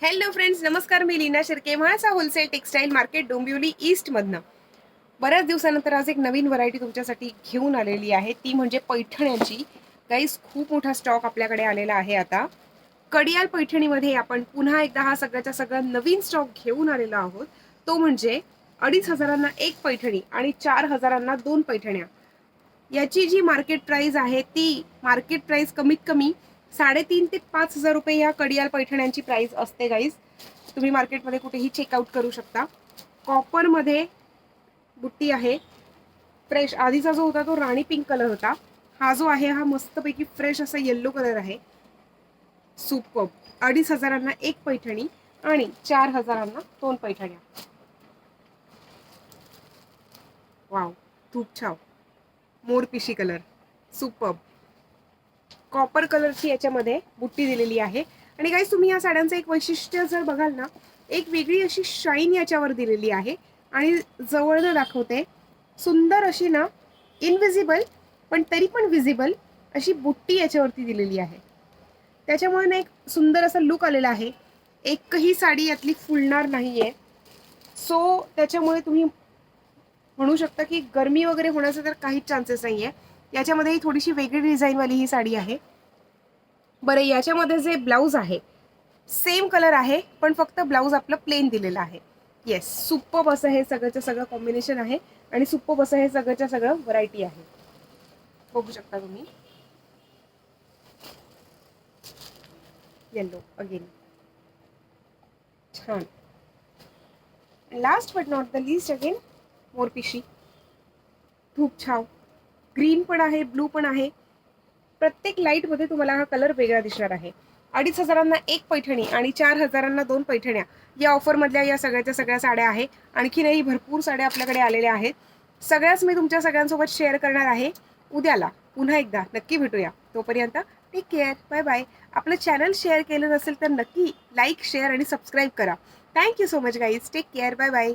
Hello friends, नमस्कार. मी Leena Shirke, Mahasa wholesale textile market, Dombivli east मधनं. बऱ्याच दिवसानंतर आज एक नवीन व्हरायटी तुमच्यासाठी घेऊन आलेली आहे, ती म्हणजे पैठण्यांची. गाईस, खूप मोठा स्टॉक आपल्याकडे आलेला आहे. आता कडियाल पैठणीमध्ये आपण पुन्हा एकदा हा सगळ्याचा सगळा नवीन स्टॉक घेऊन आलेलो आहोत. तो म्हणजे 2,500 एक पैठणी आणि 4,000 2 पैठण्या. याची जी मार्केट प्राइस आहे ती मार्केट प्राइस कमीत कमी 3,500 ते 5,000 रुपये या कडियाल पैठण्यांची प्राइस असते गाईज. तुम्ही मार्केटमध्ये कुठेही चेकआउट करू शकता. कॉपरमध्ये बुट्टी आहे. फ्रेश आधीचा जो होता तो राणी पिंक कलर होता. हा जो आहे हा मस्तपैकी फ्रेश असा येल्लो कलर आहे. सुपर. 2,500 एक पैठणी आणि 4,000 2 पैठण्या. वाव, खूप छान. मोरपिशी कलर, सुपर. कॉपर कलरची याच्यामध्ये बुट्टी दिलेली आहे. आणि गाईस, तुम्ही या साड्यांचं एक वैशिष्ट्य जर बघाल ना, एक वेगळी अशी शाईन याच्यावर दिलेली आहे. आणि जवळनं दाखवते, सुंदर अशी ना, इनविजिबल पण तरी पण विजिबल अशी बुट्टी याच्यावरती दिलेली आहे. त्याच्यामुळे ना एक सुंदर असा लुक आलेला आहे. एकही साडी यातली फुलणार नाहीये. सो त्याच्यामुळे तुम्ही म्हणू शकता की गरमी वगैरे होण्याचा तर काहीच चान्सेस नाहीये. याच्यामध्ये थोडीशी वेगळी डिझाईनवाली ही साडी आहे. बरं, याच्यामध्ये जे ब्लाऊज आहे सेम कलर आहे, पण फक्त ब्लाऊज आपलं प्लेन दिलेलं आहे. येस, सुपर्ब असं हे सगळंच्या सगळं कॉम्बिनेशन आहे आणि सुपर्ब असं हे सगळंच्या सगळं व्हरायटी आहे. बघू शकता तुम्ही. येल्लो अगेन, छान. Last but not the least again मोरपिशी, खूप छान. ग्रीन पण आहे, ब्लू पण आहे. प्रत्येक लाईटमध्ये तुम्हाला हा कलर वेगळा दिसणार आहे. 2,500 एक पैठणी आणि 4,000 2 पैठण्या या ऑफरमधल्या या सगळ्याच्या सगळ्या साड्या आहे. आणखीनही भरपूर साड्या आपल्याकडे आलेल्या आहेत. सगळ्याच मी तुमच्या सगळ्यांसोबत शेअर करणार आहे. उद्याला पुन्हा एकदा नक्की भेटूया. तोपर्यंत टेक केअर, बाय बाय. आपलं चॅनल शेअर केलं नसेल तर नक्की लाईक, शेअर आणि सबस्क्राईब करा. Thank you so much guys. Take care, bye bye.